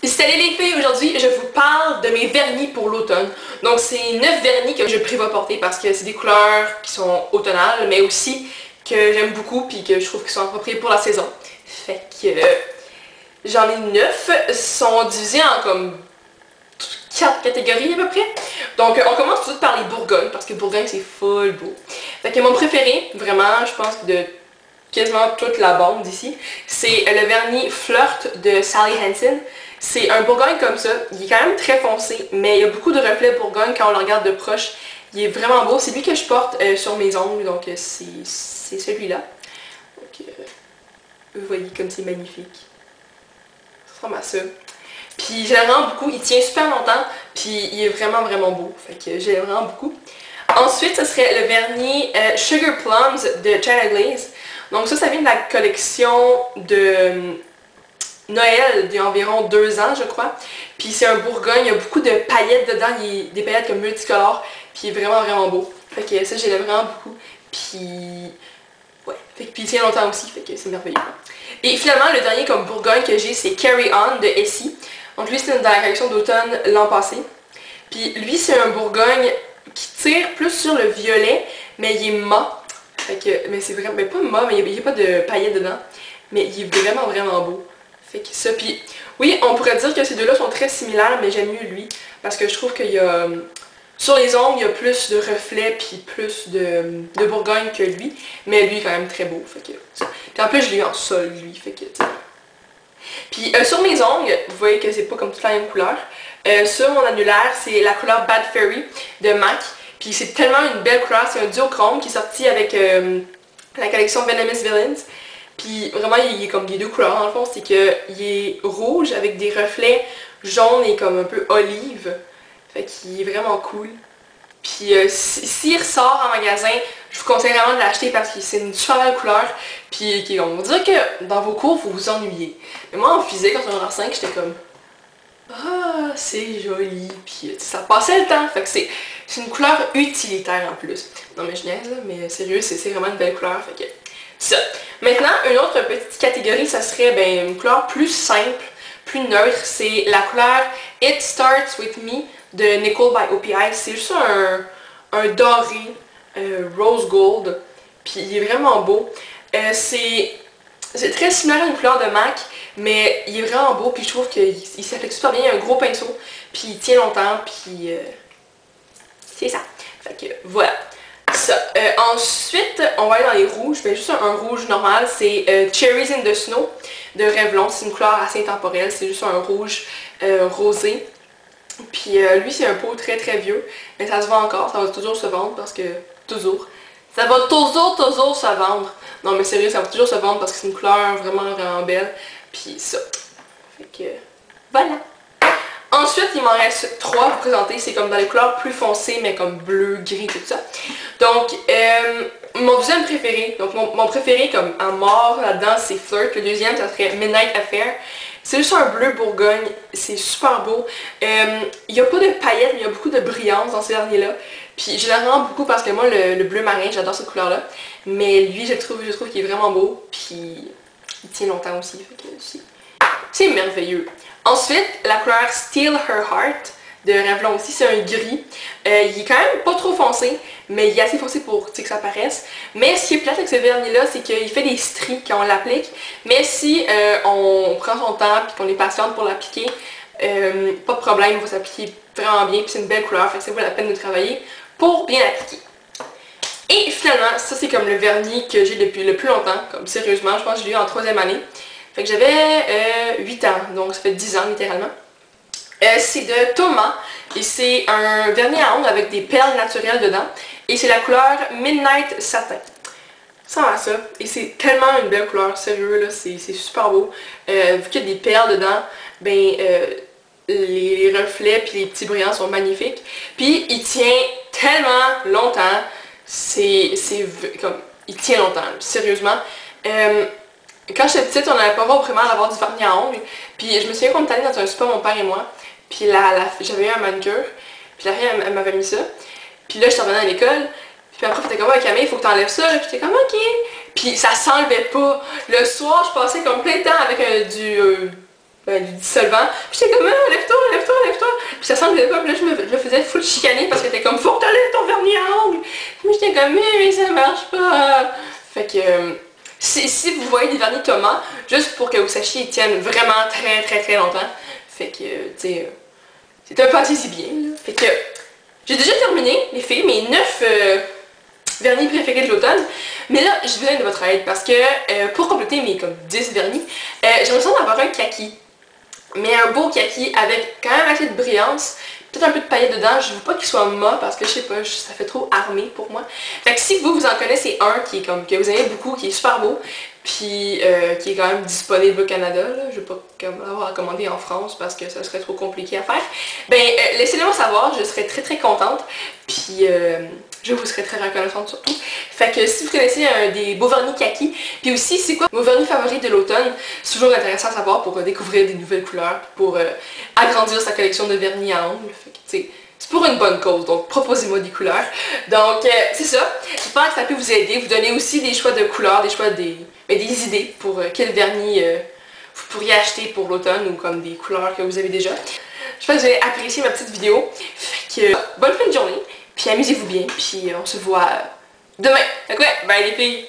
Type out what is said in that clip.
Salut les filles, aujourd'hui je vous parle de mes vernis pour l'automne. Donc c'est 9 vernis que je prévois porter parce que c'est des couleurs qui sont automnales mais aussi que j'aime beaucoup puis que je trouve qu'ils sont appropriés pour la saison. Fait que j'en ai 9, sont divisés en comme 4 catégories à peu près. Donc on commence tout de suite par les Bourgognes parce que Bourgogne c'est full beau. Fait que mon préféré, vraiment je pense de quasiment toute la bande d'ici, c'est le vernis Flirt de Sally Hansen. C'est un Bourgogne comme ça, il est quand même très foncé, mais il y a beaucoup de reflets Bourgogne quand on le regarde de proche. Il est vraiment beau, c'est lui que je porte sur mes ongles, donc c'est celui-là. Donc, vous voyez comme c'est magnifique. Ça ressemble à ça. Puis j'aime vraiment beaucoup, il tient super longtemps, puis il est vraiment beau, fait que j'aime vraiment beaucoup. Ensuite, ce serait le vernis Sugar Plums de China Glaze. Donc ça vient de la collection de Noël d'il y a environ 2 ans, je crois. Puis c'est un Bourgogne, il y a beaucoup de paillettes dedans, il y a des paillettes comme multicolores, puis il est vraiment beau. Fait que ça, je l'aime vraiment beaucoup. Puis ouais, fait que, puis il tient longtemps aussi, fait que c'est merveilleux. Et finalement, le dernier comme Bourgogne que j'ai, c'est Carry On de Essie. Donc lui, c'était dans la collection d'automne l'an passé. Puis lui, c'est un Bourgogne qui tire plus sur le violet, mais il est mat. Fait que, mais c'est vraiment, mais pas mat, mais il n'y a pas de paillettes dedans. Mais il est vraiment beau. Fait que ça, puis oui, on pourrait dire que ces deux-là sont très similaires, mais j'aime mieux lui. Parce que je trouve qu'il y a, sur les ongles, il y a plus de reflets, puis plus de Bourgogne que lui. Mais lui, est quand même très beau, fait que ça. Puis en plus, je l'ai eu en sol, lui, fait que, t'sais. Puis sur mes ongles, vous voyez que c'est pas comme toute la même couleur. Sur mon annulaire, c'est la couleur Bad Fairy de MAC. Puis c'est tellement une belle couleur, c'est un duochrome qui est sorti avec la collection Venomous Villains. Puis vraiment, il est comme des deux couleurs dans le fond, c'est qu'il est rouge avec des reflets jaunes et comme un peu olive. Fait qu'il est vraiment cool. Puis s'il ressort en magasin, je vous conseille vraiment de l'acheter parce que c'est une super belle couleur. Puis on va dire que dans vos cours, vous vous ennuyez. Mais moi en physique, quand j'étais en R5, j'étais comme ah, c'est joli, puis ça passait le temps, fait que c'est une couleur utilitaire en plus. Non mais je niaise là, mais sérieux, c'est vraiment une belle couleur, fait que ça. Maintenant, une autre petite catégorie, ça serait ben, une couleur plus simple, plus neutre, c'est la couleur It Starts With Me de Nicole by OPI. C'est juste un doré, rose gold, puis il est vraiment beau. C'est très similaire à une couleur de MAC, mais il est vraiment beau, puis je trouve qu'il s'applique super bien. Il y a un gros pinceau, puis il tient longtemps, puis c'est ça. Fait que voilà. Ça. Ensuite, on va aller dans les rouges. Ben, juste un rouge normal, c'est Cherries in the Snow de Revlon. C'est une couleur assez intemporelle, c'est juste un rouge rosé. Puis lui, c'est un pot très vieux, mais ça se vend encore, ça va toujours se vendre parce que toujours. Ça va toujours se vendre. Non mais sérieux, ça va toujours se vendre parce que c'est une couleur vraiment belle. Puis ça. Fait que voilà. Ensuite, il m'en reste 3 à vous présenter. C'est comme dans les couleurs plus foncées, mais comme bleu, gris, tout ça. Donc, mon deuxième préféré, donc mon préféré comme en mort là-dedans, c'est Flirt. Le deuxième, ça serait Midnight Affair. C'est juste un bleu Bourgogne, c'est super beau. Il n'y a pas de paillettes, mais il y a beaucoup de brillance dans ces derniers-là. Puis je l'aime vraiment beaucoup parce que moi, le bleu marin, j'adore cette couleur-là. Mais lui, je trouve qu'il est vraiment beau. Puis il tient longtemps aussi. Fait que c'est merveilleux. Ensuite, la couleur Steal Her Heart de Revlon aussi, c'est un gris. Il est quand même pas trop foncé, mais il est assez foncé pour que ça paraisse. Mais ce qui est plate avec ce vernis-là, c'est qu'il fait des stries quand on l'applique. Mais si on prend son temps et qu'on est patiente pour l'appliquer, pas de problème, il va s'appliquer vraiment bien. Puis c'est une belle couleur, fait que ça vaut la peine de travailler pour bien l'appliquer. Et finalement, ça c'est comme le vernis que j'ai depuis le plus longtemps, comme sérieusement, je pense que je l'ai eu en 3e année. Fait que j'avais 8 ans, donc ça fait 10 ans littéralement. C'est de Thomas et c'est un vernis à ongles avec des perles naturelles dedans. Et c'est la couleur Midnight Satin. Ça va ça. Et c'est tellement une belle couleur, sérieux là, c'est super beau. Vu qu'il y a des perles dedans, ben les reflets puis les petits brillants sont magnifiques. Puis il tient tellement longtemps. C'est comme il tient longtemps, sérieusement. Quand j'étais petite, on n'avait pas vraiment d'avoir du vernis à ongles. Puis je me souviens qu'on était allé dans un spa, mon père et moi. Puis j'avais eu un manucure. Puis la fille, elle m'avait mis ça. Puis là, je suis revenue à l'école. Puis après, elle était comme, ouais, Camille, il faut que t'enlèves ça. Puis j'étais comme, ok. Puis ça s'enlevait pas. Le soir, je passais comme plein de temps avec du dissolvant. Puis j'étais comme, ah, lève-toi, lève-toi, lève-toi. Puis ça semblait pas, puis là je me faisais full chicaner parce que t'es comme, faut que t'enlèves ton vernis à ongles. Puis j'étais comme, mais ça marche pas. Fait que, si vous voyez des vernis Thomas, juste pour que vous sachiez, ils tiennent vraiment très longtemps. Fait que, tu sais, c'est un peu assez si bien, là. Fait que, j'ai déjà terminé, les filles, mes 9 vernis préférés de l'automne. Mais là, j'ai besoin de votre aide parce que, pour compléter mes comme 10 vernis, j'ai l'impression d'avoir un kaki. Mais un beau kaki avec quand même assez de brillance. Peut-être un peu de paillettes dedans. Je veux pas qu'il soit mat parce que je sais pas, ça fait trop armé pour moi. Fait que si vous en connaissez un qui est comme que vous aimez beaucoup, qui est super beau, puis qui est quand même disponible au Canada, là, je vais pas comme l'avoir commandé en France parce que ça serait trop compliqué à faire, ben laissez-le moi savoir, je serais très contente, puis je vous serais très reconnaissante surtout. Fait que si vous connaissez des beaux vernis kaki, puis aussi c'est quoi vos vernis favoris de l'automne, c'est toujours intéressant à savoir pour découvrir des nouvelles couleurs, pour agrandir sa collection de vernis à ongles. Fait que, tu sais, c'est pour une bonne cause, donc proposez-moi des couleurs. Donc c'est ça, j'espère que ça peut vous aider, vous donner aussi des choix de couleurs, des choix des idées pour quel vernis vous pourriez acheter pour l'automne ou comme des couleurs que vous avez déjà. J'espère que vous avez apprécié ma petite vidéo. Fait que bonne fin de journée, puis amusez-vous bien, puis on se voit demain. Fait que ouais, bye les filles!